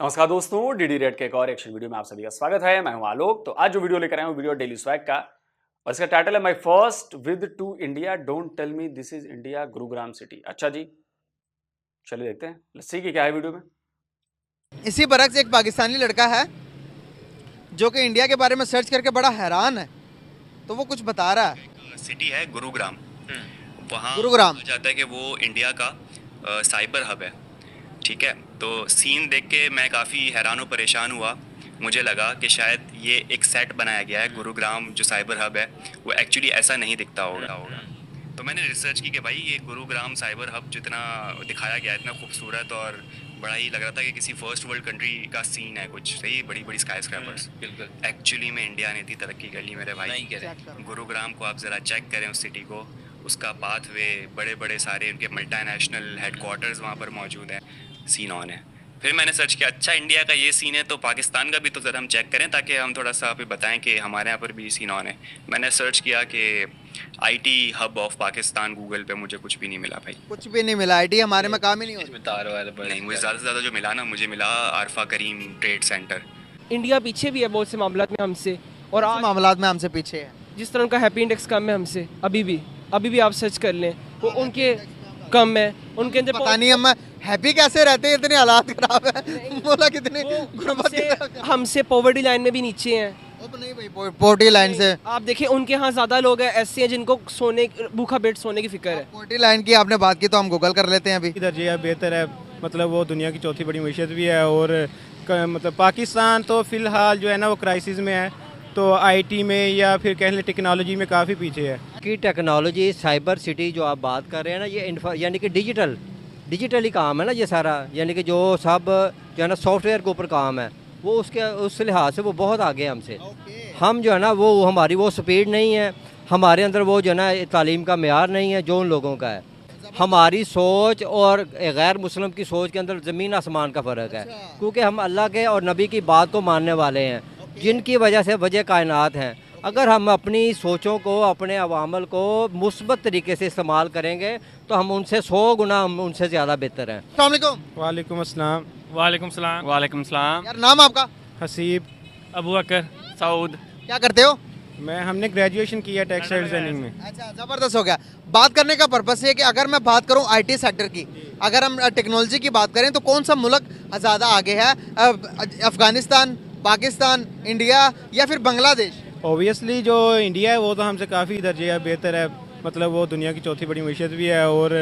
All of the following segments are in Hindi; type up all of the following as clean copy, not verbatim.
नमस्कार दोस्तों, डीडी रेड के एक और एक्शन वीडियो में आप सभी का स्वागत है। मैं हूं आलोक। तो आज जो वीडियो लेकर आया हूं वीडियो डेली स्वैग का और इसका टाइटल है my first with to India, don't tell me this is India, Gurugram city. अच्छा जी, चलिए देखते हैं, लेट्स सी कि क्या है वीडियो में। इसी बरक्स एक पाकिस्तानी लड़का है जो कि इंडिया के बारे में सर्च करके बड़ा हैरान है, तो वो कुछ बता रहा है। सिटी है गुरुग्राम। वहाँ गुरुग्राम कहा जाता है कि वो इंडिया का साइबर हब है। ठीक है, तो सीन देख के मैं काफ़ी हैरान और परेशान हुआ। मुझे लगा कि शायद ये एक सेट बनाया गया है। गुरुग्राम जो साइबर हब है वो एक्चुअली ऐसा नहीं दिखता होगा। तो मैंने रिसर्च की कि भाई ये गुरुग्राम साइबर हब जितना दिखाया गया है इतना खूबसूरत और बड़ा ही लग रहा था कि किसी फर्स्ट वर्ल्ड कंट्री का सीन है कुछ सही, बड़ी बड़ी स्काई स्क्रैपर्स। बिल्कुल एक्चुअली में इंडिया ने इतनी तरक्की कर ली मेरे भाई। नहीं करें। गुरुग्राम को आप ज़रा चेक करें, उस सिटी को, उसका पाथवे, बड़े बड़े सारे उनके मल्टीनेशनल हेडक्वार्टर्स वहाँ पर मौजूद हैं। सीन ऑन है। फिर मैंने सर्च किया, अच्छा इंडिया का ये सीन है तो पाकिस्तान का भी तो ज़रा हम चेक करें ताकि हम थोड़ा सा आप बताएं कि हमारे यहाँ पर भी सीन ऑन है। मैंने सर्च किया कि IT hub of Pakistan, Google पे मुझे कुछ भी नहीं मिला भाई। कुछ भी नहीं मिला। आईटी हमारे में काम ही नहीं होता। तार वाले नहीं, मुझे ज़्यादा से ज़्यादा जो मिला ना, मुझे मिला आरफा करीम ट्रेड सेंटर। इंडिया पीछे भी है बहुत से मामलात में हमसे, और इस आज मामलात में हमसे पीछे है। जिस तरह उनका हैप्पी इंडेक्स कम है हमसे, अभी भी आप सर्च कर लें वो उनके कम है। उनके अंदर पता नहीं हम हैप्पी कैसे रहते हैं, इतने हालात खराब है। बोला कितने गुर्बत हमसे पॉवर्टी लाइन में भी नीचे हैं। नहीं भाई, पोर्टी लाइन से आप देखिए उनके यहाँ ज़्यादा लोग हैं ऐसे हैं जिनको सोने, भूखा पेट सोने की फिक्र है। पोर्टी लाइन की आपने बात की तो हम गूगल कर लेते हैं अभी। दर्जा बेहतर है, मतलब वो दुनिया की चौथी बड़ी मीशत भी है। और मतलब पाकिस्तान तो फ़िलहाल जो है ना वो क्राइसिस में है, तो आईटी में या फिर कह लें टेक्नोलॉजी में काफ़ी पीछे है। की टेक्नोलॉजी साइबर सिटी जो आप बात कर रहे हैं ना, ये यानी कि डिजिटली काम है ना ये सारा, यानी कि जो सब जो है ना सॉफ्टवेयर के ऊपर काम है, वो उसके उस लिहाज से वो बहुत आगे है हमसे। हम जो है ना वो हमारी वो स्पीड नहीं है, हमारे अंदर वो जो है ना तालीम का मेयार नहीं है जो उन लोगों का है। हमारी सोच और गैर मुस्लिम की सोच के अंदर ज़मीन आसमान का फ़र्क है, क्योंकि हम अल्लाह के और नबी की बात को मानने वाले हैं, जिनकी वजह से वजह कायनात हैं। अगर हम अपनी सोचों को, अपने अवामल को मुस्बत तरीके से इस्तेमाल करेंगे तो हम उनसे 100 गुना हम उनसे ज़्यादा बेहतर हैं। अस्सलाम वालेकुम। वालेकुम अस्सलाम। वालेकुम सलाम। वालेकुम सलाम। यार नाम आपका? हसीब। अबू अकर सऊद। क्या करते हो? हमने ग्रेजुएशन किया टेक्सटाइल डिजाइनिंग में। अच्छा, ज़बरदस्त हो गया। बात करने का पर्पस है कि अगर मैं बात करूं आईटी सेक्टर की, अगर हम टेक्नोलॉजी की बात करें तो कौन सा मुल्क ज़्यादा आगे है? अफगानिस्तान, पाकिस्तान, इंडिया या फिर बांग्लादेश? ओबियसली जो इंडिया है वो तो हमसे काफ़ी दर्जा बेहतर है, मतलब वो दुनिया की चौथी बड़ी मीशत भी है। और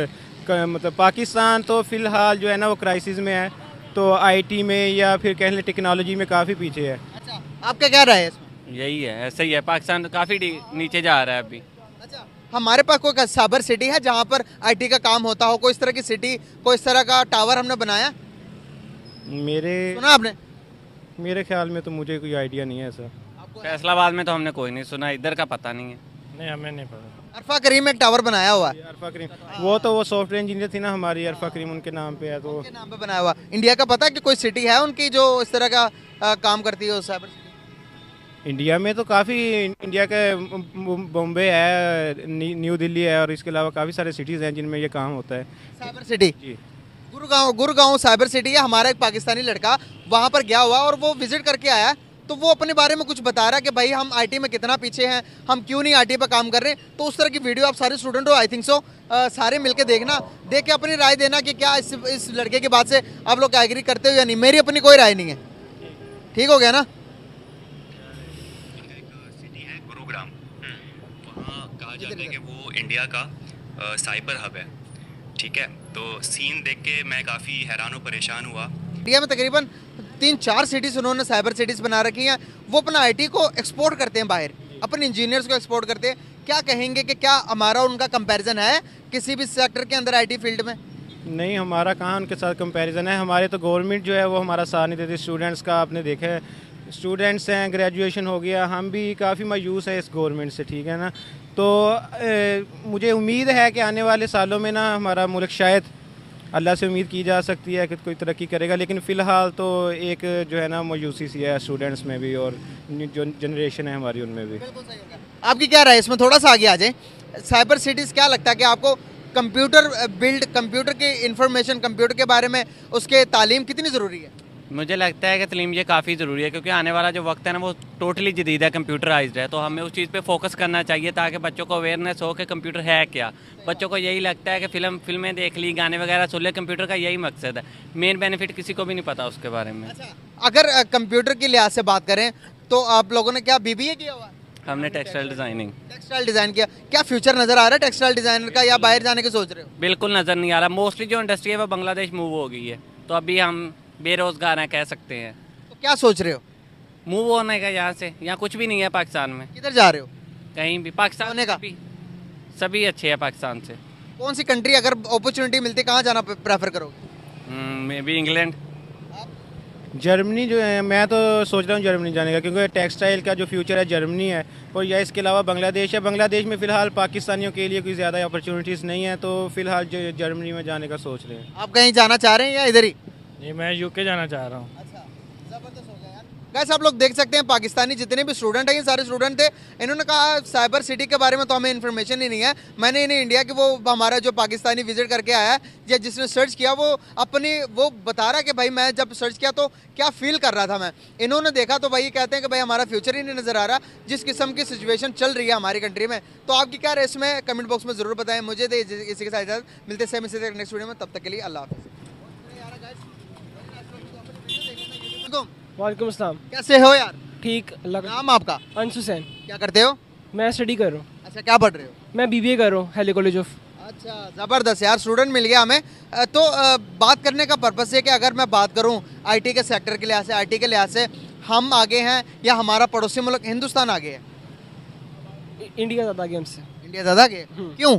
मतलब पाकिस्तान तो फ़िलहाल जो है ना वो क्राइसिस में है, तो आईटी में या फिर कह लें टेक्नोलॉजी में काफ़ी पीछे है। अच्छा, आपका क्या राय है इसमें? यही है, ऐसा ही है। पाकिस्तान काफ़ी नीचे जा रहा है अभी। अच्छा, हमारे पास कोई साइबर सिटी है जहाँ पर आईटी का काम होता हो? कोई इस तरह की सिटी, कोई इस तरह का टावर हमने बनाया? सुना आपने? मेरे ख्याल में तो मुझे कोई आइडिया नहीं है ऐसा। फैसलाबाद में तो हमने कोई नहीं सुना, इधर का पता नहीं है। नहीं, हमें नहीं पता। अरफा करीम एक टावर बनाया हुआ है। अरफा करीम वो तो वो सॉफ्टवेयर इंजीनियर थी ना हमारी, अरफा करीम उनके नाम पे है, तो उनके नाम पे बनाया हुआ। इंडिया का पता है कि कोई सिटी है उनकी जो इस तरह का काम करती है साइबर सिटी? इंडिया में तो काफ़ी, इंडिया के बॉम्बे है, न्यू दिल्ली है, और इसके अलावा काफ़ी सारे सिटीज़ हैं जिनमें ये काम होता है। साइबर सिटी जी, गुरुगांव साइबर सिटी है। हमारा एक पाकिस्तानी लड़का वहाँ पर गया हुआ और वो विजिट करके आया, तो वो अपने बारे में कुछ बता रहा है कि भाई हम आईटी में कितना पीछे हैं, हम क्यों नहीं आईटी पर काम कर रहे हैं। तो उस तरह की वीडियो आप सारे स्टूडेंट हो, आई थिंक सो सारे मिलके देखना, देख के अपनी राय देना कि क्या इस लड़के की बात से आप लोग एग्री करते हो या नहीं। मेरी अपनी कोई राय नहीं है। ठीक हो गया ना? सिटी है गुरुग्राम। वहाँ कहा जाता है कि वो इंडिया का साइबर हब है। ठीक है, तो सीन देख के मैं काफ़ी हैरान और परेशान हुआ। इंडिया में तकरीबन 3-4 सिटीज़ उन्होंने साइबर सिटीज़ बना रखी हैं। वो अपना आईटी को एक्सपोर्ट करते हैं बाहर, अपने इंजीनियर्स को एक्सपोर्ट करते हैं। क्या कहेंगे कि क्या हमारा उनका कंपैरिजन है किसी भी सेक्टर के अंदर आईटी फील्ड में? नहीं, हमारा कहाँ उनके साथ कंपैरिजन है। हमारे तो गवर्नमेंट जो है वो हमारा साथ नहीं देती। स्टूडेंट्स का आपने देखा है, स्टूडेंट्स हैं, ग्रेजुएशन हो गया, हम भी काफ़ी मायूस है इस गवर्नमेंट से, ठीक है ना। तो मुझे उम्मीद है कि आने वाले सालों में ना हमारा मुल्क शायद, अल्लाह से उम्मीद की जा सकती है कि कोई तरक्की करेगा, लेकिन फ़िलहाल तो एक जो है ना मायूसी सी है स्टूडेंट्स में भी और जो जनरेशन है हमारी उनमें भी। आपकी क्या राय इसमें? थोड़ा सा आगे आ जाए। साइबर सिटीज़ क्या लगता है कि आपको कंप्यूटर की इंफॉर्मेशन, कंप्यूटर के बारे में उसके तालीम कितनी ज़रूरी है? मुझे लगता है कि तलीम ये काफ़ी ज़रूरी है, क्योंकि आने वाला जो वक्त है ना वो टोटली जदीद है, कंप्यूटराइज्ड है। तो हमें उस चीज़ पे फोकस करना चाहिए ताकि बच्चों को अवेयरनेस हो कि कंप्यूटर है क्या। बच्चों को यही लगता है कि फिल्में देख ली, गाने वगैरह सुन ले, कंप्यूटर का यही मकसद है। मेन बेनिफिट किसी को भी नहीं पता उसके बारे में। अगर कंप्यूटर के लिहाज से बात करें तो आप लोगों ने क्या बीबीए किया हुआ? हमने टेक्सटाइल डिज़ाइनिंग। टेक्सटाइल डिजाइन किया। क्या फ्यूचर नजर आ रहा है टेक्सटाइल डिजाइनर का, या बाहर जाने की सोच रहे हो? बिल्कुल नज़र नहीं आ रहा। मोस्टली जो इंडस्ट्री है वो बांग्लादेश मूव हो गई है, तो अभी हम बेरोज़गार हैं कह सकते हैं। तो क्या सोच रहे हो? मूव होने का यहाँ से, यहाँ कुछ भी नहीं है पाकिस्तान में, किधर जा रहे हो? कहीं भी। पाकिस्तान होने का? सभी अच्छे हैं पाकिस्तान से। कौन सी कंट्री अगर अपॉर्चुनिटी मिलती कहाँ जाना प्रेफर करोगे? May be England. जर्मनी जो है, मैं तो सोच रहा हूँ जर्मनी जाने का, क्योंकि टेक्सटाइल का जो फ्यूचर है जर्मनी है। और या इसके अलावा बांग्लादेश है। बांग्लादेश में फ़िलहाल पाकिस्तानियों के लिए कोई ज़्यादा अपॉर्चुनिटीज़ नहीं है, तो फ़िलहाल जर्मनी में जाने का सोच रहे हैं। आप कहीं जाना चाह रहे हैं या इधर ही? नहीं, मैं यूके जाना चाह रहा हूँ। अच्छा, जबरदस्त हो गया यार। गाइस आप लोग देख सकते हैं पाकिस्तानी जितने भी स्टूडेंट हैं, ये सारे स्टूडेंट थे। इन्होंने कहा साइबर सिटी के बारे में तो हमें इन्फॉर्मेशन ही नहीं है। मैंने इन्हें इंडिया की वो हमारा जो पाकिस्तानी विजिट करके आया है या जिसने सर्च किया वो बता रहा है कि भाई मैं जब सर्च किया तो क्या फील कर रहा था मैं। इन्होंने देखा तो भाई कहते हैं कि भाई हमारा फ्यूचर ही नहीं नज़र आ रहा जिस किस्म की सिचुएशन चल रही है हमारी कंट्री में। तो आपकी क्या राय इसमें कमेंट बॉक्स में ज़रूर बताएं। मुझे दे इसी के साथ इजाज़त, मिलते हैं इसी नेक्स्ट वीडियो में, तब तक के लिए अल्लाह हाफ़िज़। वालेकुम अस्सलाम। कैसे हो यार? ठीक, अल्लाह का। नाम आपका? अंश हुसैन। क्या करते हो? मैं स्टडी कर रहा हूँ। अच्छा, क्या पढ़ रहे हो? मैं बीबीए कर रहा हूँ हेली कॉलेज ऑफ। अच्छा, ज़बरदस्त यार, स्टूडेंट मिल गया हमें। तो बात करने का पर्पस है कि अगर मैं बात करूं आईटी के सेक्टर के लिहाज से, आईटी के लिहाज से हम आगे हैं या हमारा पड़ोसी मुल्क हिंदुस्तान आगे है? इंडिया ज़्यादा आगे हमसे। इंडिया ज़्यादा आगे है? क्यों?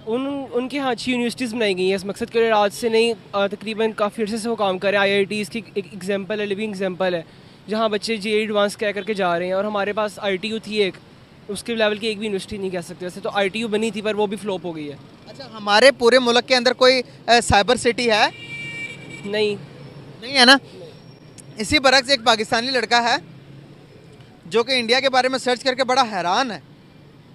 उनके यहाँ अच्छी यूनिवर्सिटीज़ बनाई गई हैं इस मकसद के लिए। आज से नहीं, तकरीबन काफ़ी अर्से से वो काम कर रहे हैं। IITs की एक एग्जांपल है, लिविंग एग्जांपल है, जहाँ बच्चे JEE एडवांस कह करके जा रहे हैं। और हमारे पास ITU थी एक, उसके लेवल की एक भी यूनिवर्सिटी नहीं कह सकते वैसे तो। ITU बनी थी पर वो भी फ्लॉप हो गई है। अच्छा, हमारे पूरे मुल्क के अंदर कोई साइबर सिटी है? नहीं है ना? इसी बरक्स एक पाकिस्तानी लड़का है जो कि इंडिया के बारे में सर्च करके बड़ा हैरान है,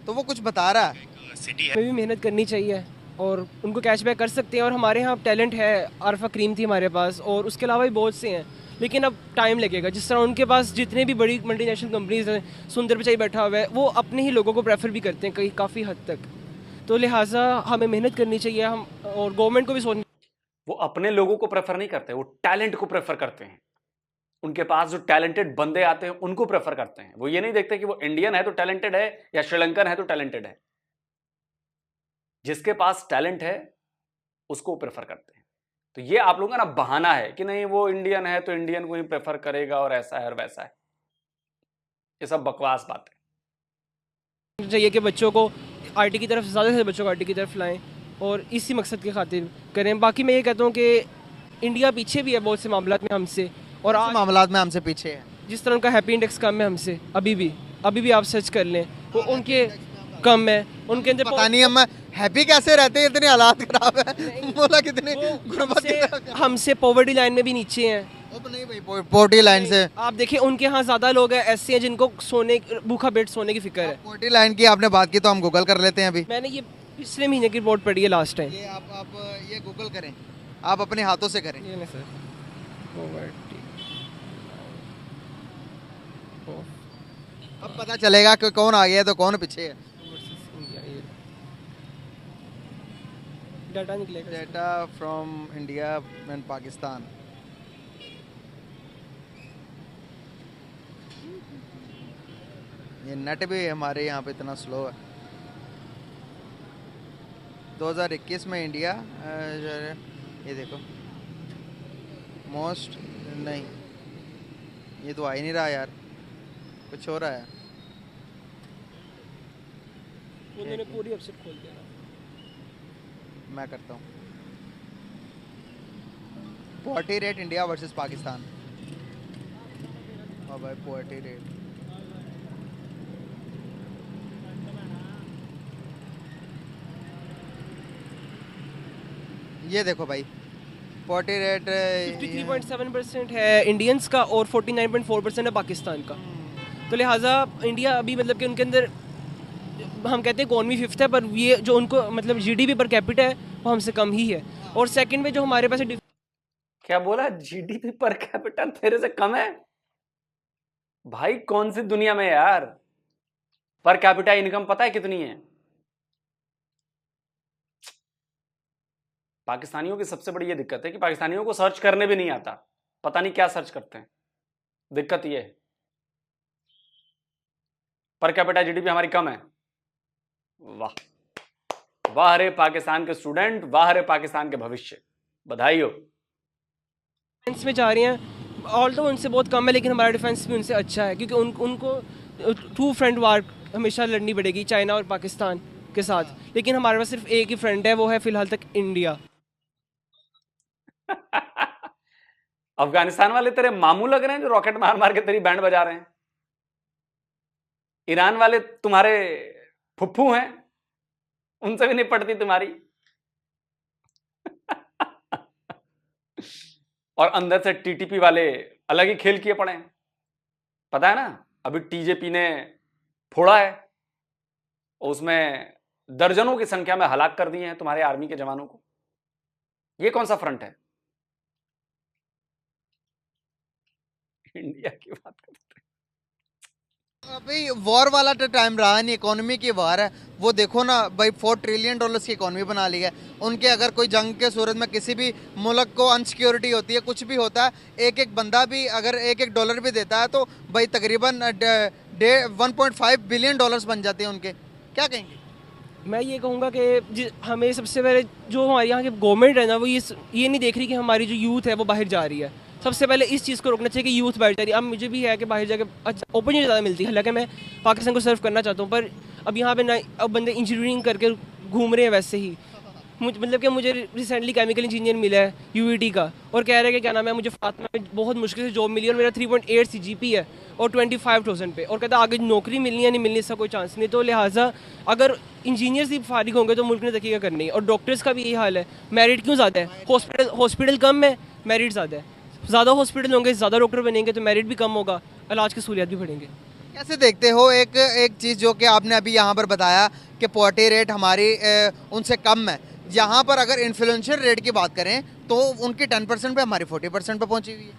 तो वो कुछ बता रहा है। सिटी है। हमें भी मेहनत करनी चाहिए और उनको कैशबैक कर सकते हैं। और हमारे यहाँ टैलेंट है, आरफा क्रीम थी हमारे पास, और उसके अलावा भी बहुत से हैं, लेकिन अब टाइम लगेगा। जिस तरह उनके पास जितने भी बड़ी मल्टीनेशनल कंपनीज हैं, सुंदर पिचाई बैठा हुआ है, वो अपने ही लोगों को प्रेफर भी करते हैं कहीं काफ़ी हद तक। तो लिहाजा हमें मेहनत करनी चाहिए हम, और गवर्नमेंट को भी सोचना। वो अपने लोगों को प्रेफर नहीं करते, वो टैलेंट को प्रेफर करते हैं। उनके पास जो टैलेंटेड बंदे आते हैं उनको प्रेफर करते हैं। वो ये नहीं देखते कि वो इंडियन है तो टैलेंटेड है या श्रीलंकन है तो टैलेंटेड है। जिसके पास टैलेंट है उसको प्रेफर करते हैं। तो ये आप लोगों का ना बहाना है कि नहीं वो इंडियन है तो इंडियन को ही प्रेफर करेगा और ऐसा है और वैसा है। ये सब बकवास बात है। चाहिए कि बच्चों को आईटी की तरफ, ज़्यादा से बच्चों को आईटी की तरफ लाएं और इसी मकसद के खातिर करें। बाकी मैं ये कहता हूँ कि इंडिया पीछे भी है बहुत से मामलात में हमसे, और आज मामलात में हमसे पीछे है। जिस तरह उनका हैप्पी इंडेक्स कम है हमसे, अभी भी आप सर्च कर लें वो उनके कम है। उनके अंदर पता नहीं हम हैप्पी कैसे रहते हैं, इतने हालात खराब है। बोला कितने गुर्बत हमसे पॉवर्टी लाइन में भी नीचे हैं। नहीं भाई, पोवर्टी लाइन से आप देखिए उनके यहाँ ज़्यादा लोग हैं ऐसे हैं जिनको सोने, भूखा पेट सोने की फिक्र है। पोवर्टी लाइन की आपने बात की तो हम गूगल कर लेते हैं अभी। मैंने ये पिछले महीने की रिपोर्ट पढ़ी है लास्ट टाइम। ये आप ये गूगल करें, आप अपने हाथों से करें। ये नहीं सर, पॉवर्टी अब पता चलेगा कि कौन आगे है तो कौन पीछे है। डाटा निकलेगा। Data from India and Pakistan. ये नेट भी हमारे यहाँ पे इतना स्लो है। 2021 में इंडिया, ये देखो मोस्ट, नहीं ये तो आ ही नहीं रहा यार, कुछ हो रहा है। उन्होंने पूरी वेबसाइट खोल दिया। मैं करता हूँ poverty rate India versus Pakistan. और भाई पॉवर्टी रेट ये देखो भाई, पॉवर्टी रेट 53.7% है इंडियंस का और 49.4% है पाकिस्तान का। तो लिहाजा इंडिया अभी मतलब कि उनके अंदर हम कहते हैं इकोनॉमी 5th है, पर ये जो उनको मतलब GDP पर कैपिटा है वो हमसे कम ही है। और सेकंड में जो हमारे पास क्या बोला? जीडीपी पर कैपिटा तेरे से कम है? भाई कौन सी दुनिया में यार, पर कैपिटा इनकम पता है कितनी है? पाकिस्तानियों की सबसे बड़ी ये दिक्कत है कि पाकिस्तानियों को सर्च करने भी नहीं आता, पता नहीं क्या सर्च करते हैं। दिक्कत ये है, पर कैपिटा जीडीपी हमारी कम है। वाह वाह रे पाकिस्तान के स्टूडेंट, वाह रे पाकिस्तान के भविष्य, बधाई हो। डिफेंस में जा रही हैं, ऑल तो उनसे बहुत कम है, लेकिन हमारा डिफेंस भी उनसे अच्छा है, क्योंकि उनको टू फ्रंट वार हमेशा लड़नी पड़ेगी, चाइना और पाकिस्तान के साथ। लेकिन हमारे पास सिर्फ एक ही फ्रंट है, वो है फिलहाल तक इंडिया। अफगानिस्तान वाले तेरे मामू लग रहे हैं जो रॉकेट मार मार के तेरी बैंड बजा रहे हैं। ईरान वाले तुम्हारे फुफ्फू हैं, उनसे भी नहीं पड़ती तुम्हारी। और अंदर से टीटीपी वाले अलग ही खेल किए पड़े हैं, पता है ना। अभी टीजेपी ने फोड़ा है, उसमें दर्जनों की संख्या में हलाक कर दिए हैं तुम्हारे आर्मी के जवानों को। ये कौन सा फ्रंट है? इंडिया की बात करते हैं। अभी वॉर वाला तो टाइम रहा नहीं, इकोनॉमी की वार है। वो देखो ना भाई, $4 ट्रिलियन की इकोनॉमी बना ली है उनके। अगर कोई जंग के सूरत में किसी भी मुल्क को अनसिक्योरिटी होती है, कुछ भी होता है, एक एक बंदा भी अगर $1 भी देता है तो भाई तकरीबन $1.5 बिलियन बन जाते हैं उनके। क्या कहेंगे? मैं ये कहूँगा कि हमें सबसे पहले जो हमारे यहाँ की गवर्नमेंट है ना, वो ये नहीं देख रही कि हमारी जो यूथ है वो बाहर जा रही है। सबसे पहले इस चीज़ को रोकना चाहिए कि यूथ बाहर जा रही है। अब मुझे भी है कि बाहर जाकर अपॉर्चुनिटी ज़्यादा मिलती है, हालांकि मैं पाकिस्तान को सर्व करना चाहता हूँ, पर अब यहाँ पे ना अब बंदे इंजीनियरिंग करके घूम रहे हैं वैसे ही। मतलब कि मुझे रिसेंटली केमिकल इंजीनियर मिला है यूईटी का, और कह रहे हैं कि क्या नाम है, मुझे फातिमा में बहुत मुश्किल से जॉब मिली और मेरा 3.8 CGP है और 25,000 पे, और कहता है आगे नौकरी मिलनी है नहीं मिलनी, इसका कोई चांस नहीं। तो लिहाजा अगर इंजीनियर्स ही फारिग होंगे तो मुल्क ने तरक्की करनी है। और डॉक्टर्स का भी यही हाल है। मेरिट क्यों ज़्यादा है? हॉस्पिटल कम है, मेरिट ज़्यादा है। ज़्यादा हॉस्पिटल होंगे, ज़्यादा डॉक्टर बनेंगे तो मेरिट भी कम होगा, इलाज की सहूलियत भी बढ़ेंगे। कैसे देखते हो एक चीज़ जो कि आपने अभी यहाँ पर बताया कि पॉवर्टी रेट हमारी उनसे कम है। यहाँ पर अगर इन्फ्लुएंशियल रेट की बात करें तो उनकी 10% पे, हमारी 40% पे पहुँची हुई है।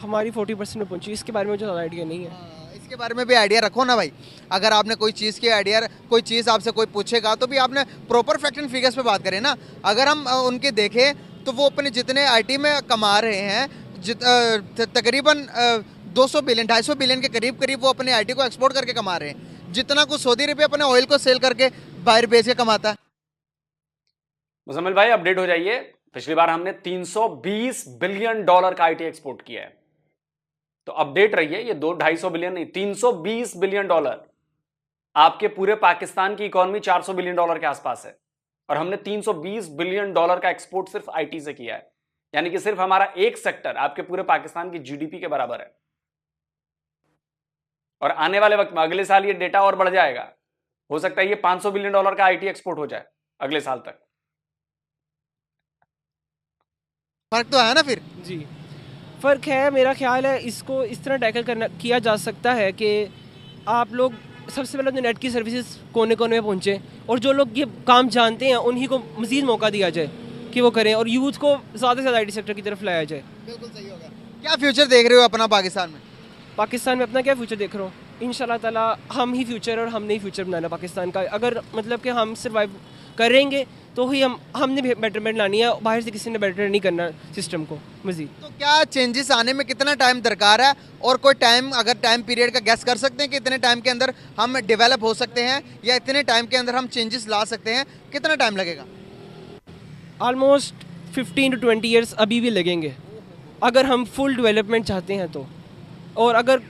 हमारी 40% में पहुँची, इसके बारे में मुझे ज़्यादा आइडिया नहीं है। इसके बारे में भी आइडिया रखो ना भाई। अगर आपने कोई चीज़ की आइडिया, कोई चीज़ आपसे कोई पूछेगा तो भी आपने प्रॉपर फैक्ट एंड फिगर्स पे बात करें ना। अगर हम उनके देखें तो वो अपने जितने आईटी में कमा रहे हैं तकरीबन 200 बिलियन 250 बिलियन के करीब वो अपने आईटी को एक्सपोर्ट करके कमा रहे हैं, जितना कुछ सऊदी अरबिया अपने ऑयल को सेल करके बाहर बेच के कमाता है। मुजम्मिल भाई अपडेट हो जाइए। पिछली बार हमने $320 बिलियन का आईटी एक्सपोर्ट किया है, तो अपडेट रहिए, ये 200-250 बिलियन नहीं, $320 बिलियन। आपके पूरे पाकिस्तान की इकोनॉमी $400 बिलियन के आसपास है, और हमने $320 बिलियन का एक्सपोर्ट सिर्फ आईटी से किया है। यानी कि सिर्फ हमारा एक सेक्टर आपके पूरे पाकिस्तान की जीडीपी के बराबर है। और आने वाले वक्त में अगले साल ये डेटा और बढ़ जाएगा, हो सकता है ये $500 बिलियन का आईटी एक्सपोर्ट हो जाए अगले साल तक। फर्क तो है ना फिर? जी फ़र्क है। मेरा ख्याल है इसको इस तरह टैकल किया जा सकता है कि आप लोग सबसे पहले तो नेट की सर्विसेज कोने कोने में पहुँचे, और जो लोग ये काम जानते हैं उन्हीं को मज़ीद मौका दिया जाए कि वो करें, और यूथ को ज़्यादा से ज़्यादा आईटी सेक्टर की तरफ लाया जाए। बिल्कुल सही होगा। क्या फ्यूचर देख रहे हो अपना पाकिस्तान में? पाकिस्तान में अपना क्या फ्यूचर देख रहा हूँ? इंशाल्लाह ताला हम ही फ्यूचर, और हमने ही फ्यूचर बनाना पाकिस्तान का। अगर मतलब कि हम सर्वाइव करेंगे तो ही हमने बेटरमेंट लानी है, बाहर से किसी ने बेटर नहीं करना सिस्टम को मज़ीद। तो क्या चेंजेस आने में कितना टाइम दरकार है, और कोई टाइम, अगर टाइम पीरियड का गैस कर सकते हैं कि इतने टाइम के अंदर हम डेवलप हो सकते हैं, या इतने टाइम के अंदर हम चेंजेस ला सकते हैं? कितना टाइम लगेगा? ऑलमोस्ट 15 to 20 ईयर्स अभी भी लगेंगे अगर हम फुल डेवलपमेंट चाहते हैं तो। और अगर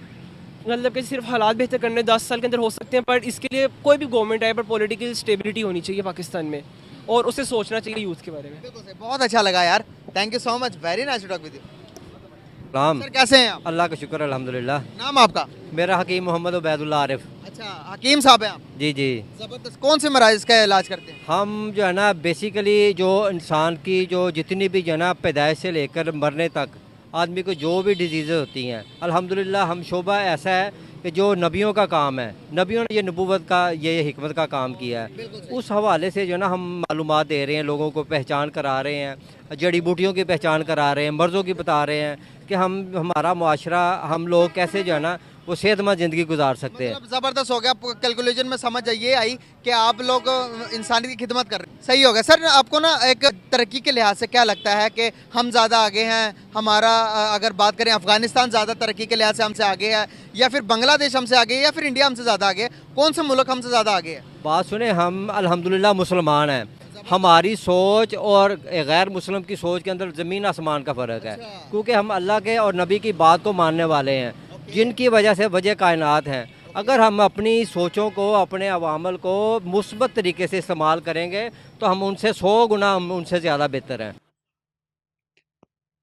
मतलब कि सिर्फ हालात बेहतर करने 10 साल के अंदर हो सकते हैं, पर इसके लिए कोई भी गवर्नमेंट आए पर पॉलिटिकल स्टेबिलिटी होनी चाहिए पाकिस्तान में, और उसे सोचना चाहिए यूथ के बारे में। बिल्कुल सही, बहुत अच्छा लगा यार। Thank you so much, very nice to talk with you. सलाम। सर कैसे हैं आप? अल्लाह का शुक्र अल्हम्दुलिल्लाह। नाम आपका? मेरा हकीम मोहम्मद उबैदुल्लाह आरिफ। अच्छा, हकीम साहब हैं आप? जी जी। जबरदस्त। कौन से मराइज का इलाज करते हैं? हम जो है ना बेसिकली जो इंसान की जो जितनी भी जो है ना पैदाइश से लेकर मरने तक आदमी को जो भी डिजीज़ होती हैं, अल्हम्दुलिल्लाह हम शोबा ऐसा है कि जो नबियों का काम है, नबियों ने ये नबूवत का ये हिकमत का काम किया है, उस हवाले से जो है ना हम मालूमात दे रहे हैं, लोगों को पहचान करा रहे हैं, जड़ी बूटियों की पहचान करा रहे हैं, मर्ज़ों की बता रहे हैं कि हमारा मुआशरा, हम लोग कैसे जो है ना वो सेहतमंद ज़िंदगी गुजार सकते हैं। मतलब ज़बरदस्त हो गया। कैलकुलेशन में समझ ये आई कि आप लोग इंसानियत की खिदमत कर रहे हैं। सही हो गया सर। आपको ना एक तरक्की के लिहाज से क्या लगता है कि हम ज़्यादा आगे हैं, हमारा अगर बात करें अफगानिस्तान ज़्यादा तरक्की के लिहाज से हमसे आगे है, या फिर बांग्लादेश हमसे आगे है, या फिर इंडिया हमसे ज़्यादा आगे है? कौन सा मुल्क हमसे ज़्यादा आगे है? बात सुने, हम अल्हम्दुलिल्लाह मुसलमान हैं। हमारी सोच और गैर मुस्लिम की सोच के अंदर ज़मीन आसमान का फ़र्क है, क्योंकि हम अल्लाह के और नबी की बात को मानने वाले हैं, जिनकी वजह से वजह कायनात हैं। अगर हम अपनी सोचों को, अपने अवामल को मुस्बत तरीके से इस्तेमाल करेंगे तो हम उनसे 100 गुना हम उनसे ज़्यादा बेहतर हैं।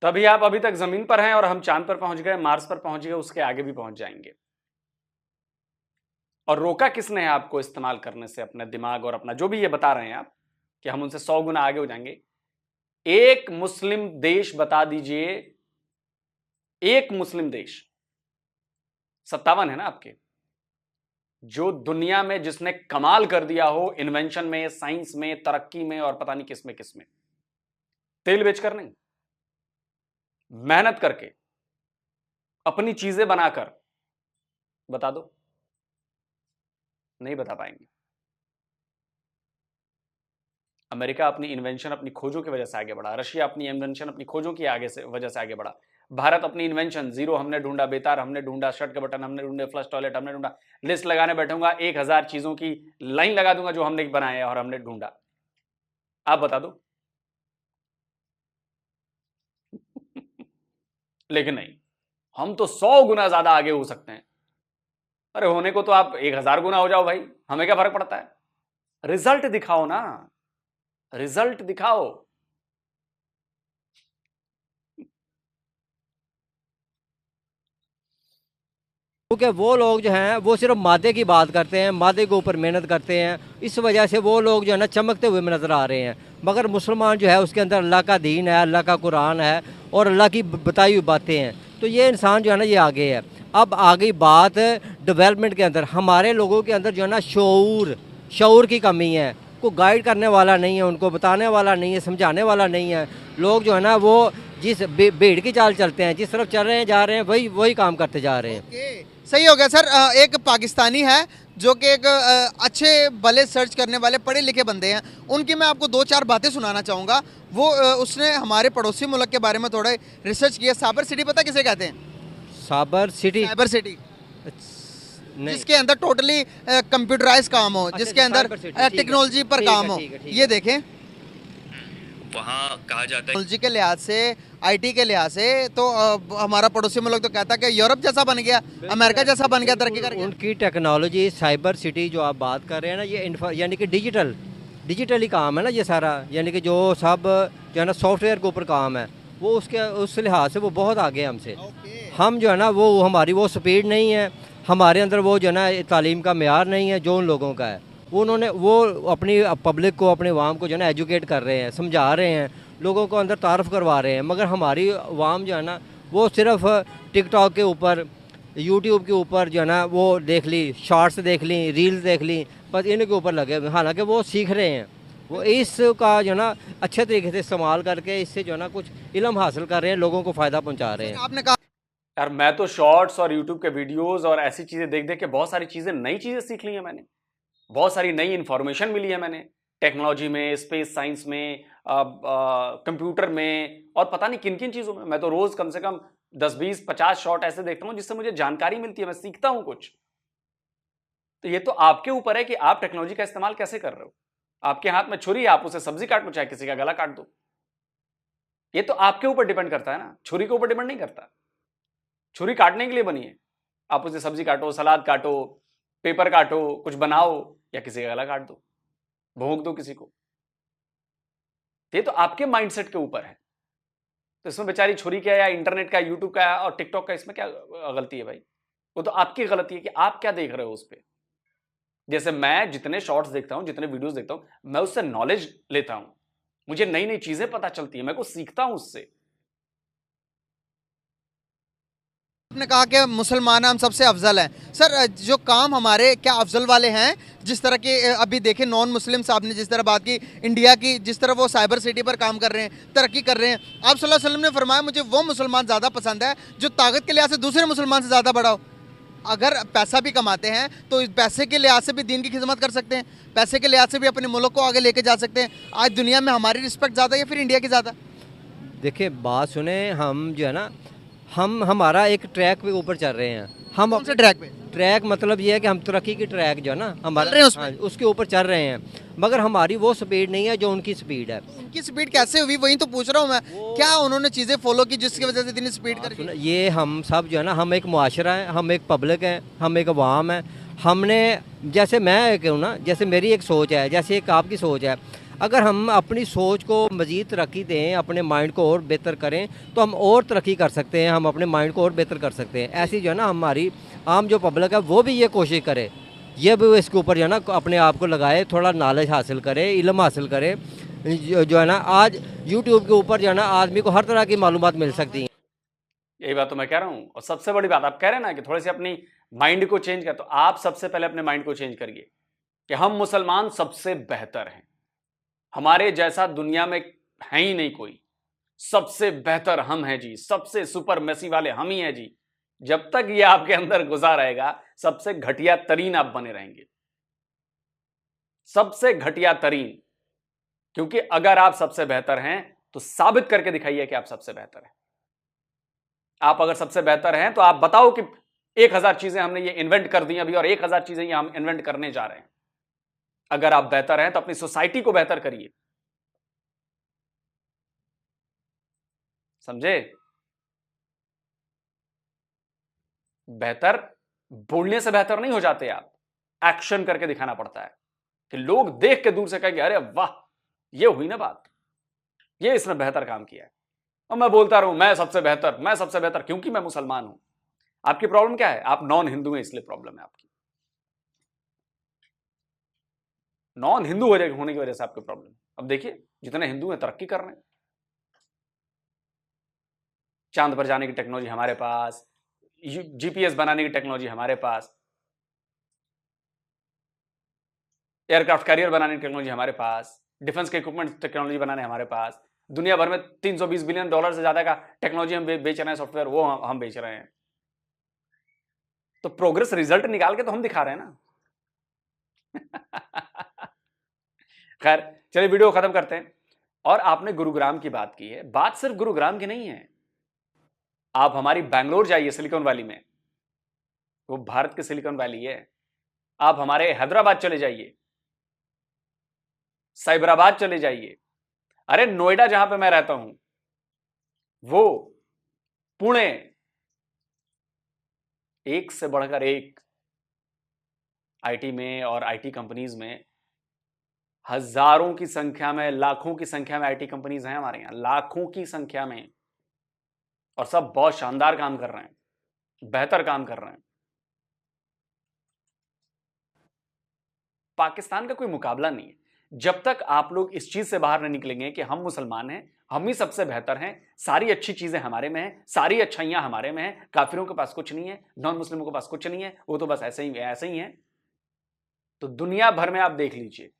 तभी आप अभी तक जमीन पर हैं और हम चांद पर पहुंच गए, मार्स पर पहुंच गए, उसके आगे भी पहुंच जाएंगे। और रोका किसने है आपको इस्तेमाल करने से अपने दिमाग और अपना जो भी ये बता रहे हैं आप कि हम उनसे 100 गुना आगे हो जाएंगे? एक मुस्लिम देश बता दीजिए, एक मुस्लिम देश, 57 है ना आपके, जो दुनिया में जिसने कमाल कर दिया हो इन्वेंशन में, साइंस में, तरक्की में और पता नहीं किसमें किसमें। तेल बेचकर नहीं, मेहनत करके, अपनी चीजें बनाकर। बता दो, नहीं बता पाएंगे। अमेरिका अपनी इन्वेंशन, अपनी खोजों की वजह से आगे बढ़ा, रशिया अपनी इन्वेंशन, अपनी खोजों की वजह से आगे बढ़ा, भारत अपनी इन्वेंशन, जीरो हमने ढूंढा, बेतार हमने ढूंढा, शर्ट का बटन हमने ढूंढे, फ्लश टॉयलेट हमने ढूंढा। लिस्ट लगाने बैठूंगा 1000 चीजों की लाइन लगा दूंगा जो हमने बनाए और हमने ढूंढा। आप बता दो। लेकिन नहीं, हम तो 100 गुना ज्यादा आगे हो सकते हैं। अरे होने को तो आप 1000 गुना हो जाओ भाई, हमें क्या फर्क पड़ता है? रिजल्ट दिखाओ ना, रिजल्ट दिखाओ। क्योंकि वो लोग जो हैं वो सिर्फ मादे की बात करते हैं, मादे के ऊपर मेहनत करते हैं, इस वजह से वो लोग जो है ना चमकते हुए नज़र आ रहे हैं। मगर मुसलमान जो है उसके अंदर अल्लाह का दीन है, अल्लाह का कुरान है और अल्लाह की बताई हुई बातें हैं, तो ये इंसान जो है ना ये आगे है। अब आ गई बात डेवलपमेंट के अंदर, हमारे लोगों के अंदर जो है ना शऊर की कमी है। को गाइड करने वाला नहीं है, उनको बताने वाला नहीं है, समझाने वाला नहीं है। लोग जो है ना वो जिस भीड़ की चाल चलते हैं, जिस तरफ चल रहे हैं जा रहे हैं, वही काम करते जा रहे हैं। सही हो गया सर। एक पाकिस्तानी है जो कि एक अच्छे भले सर्च करने वाले पढ़े लिखे बंदे हैं, उनकी मैं आपको 2-4 बातें सुनाना चाहूँगा। वो उसने हमारे पड़ोसी मुल्क के बारे में थोड़ा रिसर्च किया। साइबर सिटी पता किसे कहते हैं? साइबर सिटी जिसके अंदर टोटली कंप्यूटराइज काम हो, जिसके अंदर टेक्नोलॉजी पर काम हो। ये देखें, वहाँ कहा जाता है टेक्नोलॉजी के लिहाज से, आईटी के लिहाज से तो हमारा पड़ोसी मुल्क तो कहता है कि यूरोप जैसा बन गया, अमेरिका जैसा बन गया, तरक्की कर गया। उनकी टेक्नोलॉजी, साइबर सिटी जो आप बात कर रहे हैं ना, ये यानी कि डिजिटल ही काम है ना ये सारा, यानी कि जो सब जो है ना सॉफ्टवेयर के ऊपर काम है, वो उस लिहाज से वो बहुत आगे है हमसे। हम जो है ना वो हमारी वो स्पीड नहीं है, हमारे अंदर वो जो है ना तालीम का मेयार नहीं है जो उन लोगों का है। वो अपनी पब्लिक को, अपने अवाम को जो है ना एजुकेट कर रहे हैं, समझा रहे हैं, लोगों को अंदर तारफ़ करवा रहे हैं। मगर हमारी अवाम जो है ना वो सिर्फ टिकटॉक के ऊपर, यूट्यूब के ऊपर जो है ना वो देख ली, शॉर्ट्स देख ली, रील्स देख ली, बस इनके ऊपर लगे हुए। हालांकि वो सीख रहे हैं, वो इसका जो है ना अच्छे तरीके से इस्तेमाल करके इससे जो है ना कुछ इल्म हासिल कर रहे हैं, लोगों को फ़ायदा पहुँचा रहे हैं। आपने कहा यार मैं तो शॉर्ट्स और यूट्यूब के वीडियोस और ऐसी चीजें देख देख के बहुत सारी चीजें, नई चीजें सीख ली हैं मैंने, बहुत सारी नई इंफॉर्मेशन मिली है मैंने, टेक्नोलॉजी में, स्पेस साइंस में, कंप्यूटर में और पता नहीं किन किन चीज़ों में। मैं तो रोज़ कम से कम 10, 20, 50 शॉर्ट ऐसे देखता हूँ जिससे मुझे जानकारी मिलती है, मैं सीखता हूँ कुछ। तो ये तो आपके ऊपर है कि आप टेक्नोलॉजी का इस्तेमाल कैसे कर रहे हो। आपके हाथ में छुरी है, आप उसे सब्जी काट लो, चाहे किसी का गला काट दो। ये तो आपके ऊपर डिपेंड करता है ना, छुरी के ऊपर डिपेंड नहीं करता। छुरी काटने के लिए बनी है, आप उसे सब्जी काटो, सलाद काटो, पेपर काटो, कुछ बनाओ या किसी का गला काट दो, भोंक दो किसी को। ये तो आपके माइंडसेट के ऊपर है। तो इसमें बेचारी छुरी का या इंटरनेट का, यूट्यूब का और टिकटॉक का इसमें क्या गलती है भाई? वो तो आपकी गलती है कि आप क्या देख रहे हो उस पर। जैसे मैं जितने शॉर्ट्स देखता हूं, जितने वीडियोस देखता हूं, मैं उससे नॉलेज लेता हूं, मुझे नई नई चीजें पता चलती है, मैं कुछ सीखता हूं उससे। आपने कहा कि मुसलमान हम सबसे अफजल हैं सर, जो काम हमारे क्या अफजल वाले हैं जिस तरह के अभी देखें नॉन मुस्लिम साहब ने जिस तरह बात की इंडिया की, जिस तरह वो साइबर सिटी पर काम कर रहे हैं, तरक्की कर रहे हैं, आप सल्लल्लाहु अलैहि वसल्लम ने फरमाया मुझे वो मुसलमान ज़्यादा पसंद है जो ताकत के लिहाज से दूसरे मुसलमान से ज़्यादा बड़ा हो। अगर पैसा भी कमाते हैं तो इस पैसे के लिहाज से भी दीन की खिदमत कर सकते हैं, पैसे के लिहाज से भी अपने मुल्क को आगे लेके जा सकते हैं। आज दुनिया में हमारी रिस्पेक्ट ज़्यादा है या फिर इंडिया की ज़्यादा? देखिए बात सुने, हम जो है ना, हम हमारा एक ट्रैक पे ऊपर चल रहे हैं। हम कौन से ट्रैक पे? ट्रैक मतलब ये है कि हम तरक्की की ट्रैक जो है ना हमारा, चल रहे हैं उसमें? हाँ, उसके ऊपर चल रहे हैं, मगर हमारी वो स्पीड नहीं है जो उनकी स्पीड है। उनकी स्पीड कैसे हुई वही तो पूछ रहा हूँ मैं, क्या उन्होंने चीज़ें फॉलो की जिसकी वजह से इतनी स्पीड कर सुनो, ये हम सब जो है ना, हम एक मुआशरा है, हम एक पब्लिक है, हम एक अवाम है। हमने, जैसे मैं कहूँ ना, जैसे मेरी एक सोच है, जैसे एक आपकी सोच है, अगर हम अपनी सोच को मज़ीद तरक्की दें, अपने माइंड को और बेहतर करें तो हम और तरक्की कर सकते हैं, हम अपने माइंड को और बेहतर कर सकते हैं। ऐसी जो है ना हमारी आम जो पब्लिक है वो भी ये कोशिश करे, ये भी इसके ऊपर जो है ना अपने आप को लगाए, थोड़ा नॉलेज हासिल करे, इल्म हासिल करे। जो है ना आज यूट्यूब के ऊपर जो है ना आदमी को हर तरह की मालूमात मिल सकती हैं। यही बात तो मैं कह रहा हूं। और सबसे बड़ी बात आप कह रहे हैं ना कि थोड़ी सी अपनी माइंड को चेंज कर, तो आप सबसे पहले अपने माइंड को चेंज करिए कि हम मुसलमान सबसे बेहतर हैं, हमारे जैसा दुनिया में है ही नहीं कोई, सबसे बेहतर हम हैं जी, सबसे सुपर मैसी वाले हम ही हैं जी। जब तक ये आपके अंदर घुसा रहेगा सबसे घटिया तरीन आप बने रहेंगे, सबसे घटिया तरीन। क्योंकि अगर आप सबसे बेहतर हैं तो साबित करके दिखाइए कि आप सबसे बेहतर हैं। आप अगर सबसे बेहतर हैं तो आप बताओ कि 1000 चीजें हमने ये इन्वेंट कर दी अभी और 1000 चीजें ये हम इन्वेंट करने जा रहे हैं। अगर आप बेहतर हैं तो अपनी सोसाइटी को बेहतर करिए, समझे? बेहतर बोलने से बेहतर नहीं हो जाते आप, एक्शन करके दिखाना पड़ता है कि लोग देख के दूर से कहेंगे अरे वाह ये हुई ना बात, ये इसने बेहतर काम किया है। और मैं बोलता रहूं मैं सबसे बेहतर, मैं सबसे बेहतर क्योंकि मैं मुसलमान हूं। आपकी प्रॉब्लम क्या है? आप नॉन हिंदू हैं इसलिए प्रॉब्लम है आपकी, नॉन हिंदू होने की वजह से आपकी प्रॉब्लम। अब देखिए जितने हिंदू हैं तरक्की कर रहे हैं, चांद पर जाने की टेक्नोलॉजी हमारे पास, जीपीएस बनाने की टेक्नोलॉजी हमारे पास, एयरक्राफ्ट कैरियर बनाने की टेक्नोलॉजी हमारे पास, डिफेंस के इक्विपमेंट टेक्नोलॉजी बनाने हमारे पास, दुनिया भर में $320 बिलियन से ज्यादा का टेक्नोलॉजी हम बेच रहे हैं, सॉफ्टवेयर वो हम बेच रहे हैं। तो प्रोग्रेस रिजल्ट निकाल के तो हम दिखा रहे हैं ना। खैर चलिए वीडियो खत्म करते हैं। और आपने गुरुग्राम की बात की है, बात सिर्फ गुरुग्राम की नहीं है। आप हमारी बैंगलोर जाइए, सिलिकॉन वैली में, वो भारत की सिलिकॉन वैली है। आप हमारे हैदराबाद चले जाइए, साइबराबाद चले जाइए, अरे नोएडा जहां पे मैं रहता हूं, वो पुणे, एक से बढ़कर एक आईटी में और आईटी कंपनीज में हजारों की संख्या में, लाखों की संख्या में आईटी कंपनीज हैं हमारे यहां, लाखों की संख्या में, और सब बहुत शानदार काम कर रहे हैं, बेहतर काम कर रहे हैं। पाकिस्तान का कोई मुकाबला नहीं है। जब तक आप लोग इस चीज से बाहर नहीं निकलेंगे कि हम मुसलमान हैं, हम ही सबसे बेहतर हैं, सारी अच्छी चीजें हमारे में हैं, सारी अच्छाइयां हमारे में हैं, काफिरों के पास कुछ नहीं है, नॉन मुस्लिमों के पास कुछ नहीं है, वो तो बस ऐसे ही है, तो दुनिया भर में आप देख लीजिए,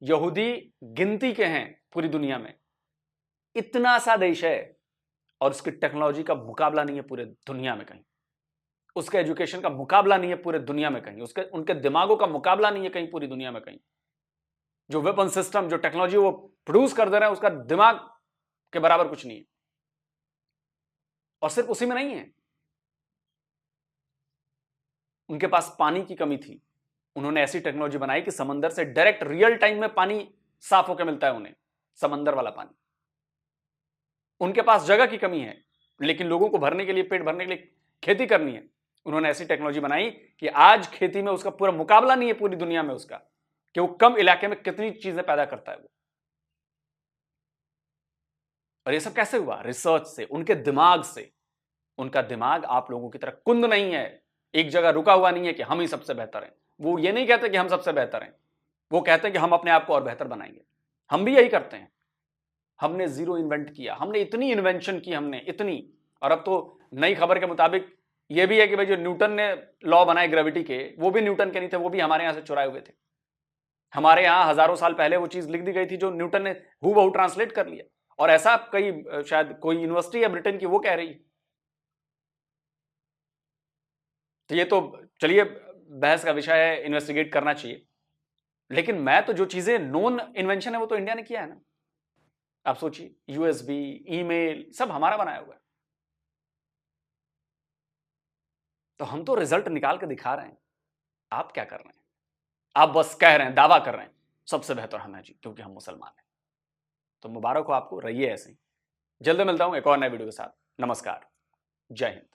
यहूदी गिनती के हैं पूरी दुनिया में, इतना सा देश है और उसकी टेक्नोलॉजी का मुकाबला नहीं है पूरे दुनिया में कहीं, उसके एजुकेशन का मुकाबला नहीं है पूरे दुनिया में कहीं, उसके उनके दिमागों का मुकाबला नहीं है कहीं पूरी दुनिया में कहीं। जो वेपन सिस्टम, जो टेक्नोलॉजी वो प्रोड्यूस कर दे रहे हैं, उसका दिमाग के बराबर कुछ नहीं है। और सिर्फ उसी में नहीं है, उनके पास पानी की कमी थी, उन्होंने ऐसी टेक्नोलॉजी बनाई कि समंदर से डायरेक्ट रियल टाइम में पानी साफ होकर मिलता है उन्हें, समंदर वाला पानी। उनके पास जगह की कमी है, लेकिन लोगों को भरने के लिए, पेट भरने के लिए खेती करनी है, उन्होंने ऐसी टेक्नोलॉजी बनाई कि आज खेती में उसका पूरा मुकाबला नहीं है पूरी दुनिया में उसका, कि वो कम इलाके में कितनी चीजें पैदा करता है वो। और ये सब कैसे हुआ? रिसर्च से, उनके दिमाग से। उनका दिमाग आप लोगों की तरह कुंद नहीं है, एक जगह रुका हुआ नहीं है कि हम ही सबसे बेहतर हैं। वो ये नहीं कहते कि हम सबसे बेहतर हैं, वो कहते हैं कि हम अपने आप को और बेहतर बनाएंगे। हम भी यही करते हैं। हमने जीरो इन्वेंट किया, हमने इतनी इन्वेंशन की, हमने इतनी और अब तो नई खबर के मुताबिक ये भी है कि भाई जो न्यूटन ने लॉ बनाए ग्रेविटी के, वो भी न्यूटन के नहीं थे, वो भी हमारे यहां से चुराए हुए थे। हमारे यहां हजारों साल पहले वो चीज लिख दी गई थी जो न्यूटन ने हूबहू ट्रांसलेट कर लिया, और ऐसा कई शायद कोई यूनिवर्सिटी है ब्रिटेन की वो कह रही है। तो ये तो चलिए बहस का विषय है, इन्वेस्टिगेट करना चाहिए, लेकिन मैं तो जो चीजें नोन इन्वेंशन है वो तो इंडिया ने किया है ना। आप सोचिए, यूएसबी, ईमेल सब हमारा बनाया हुआ है। तो हम तो रिजल्ट निकाल के दिखा रहे हैं, आप क्या कर रहे हैं? आप बस कह रहे हैं, दावा कर रहे हैं सबसे बेहतर हम हैं जी क्योंकि हम मुसलमान हैं। तो मुबारक हो आपको, रहिए ऐसे ही। जल्द मिलता हूं एक और नए वीडियो के साथ। नमस्कार, जय हिंद।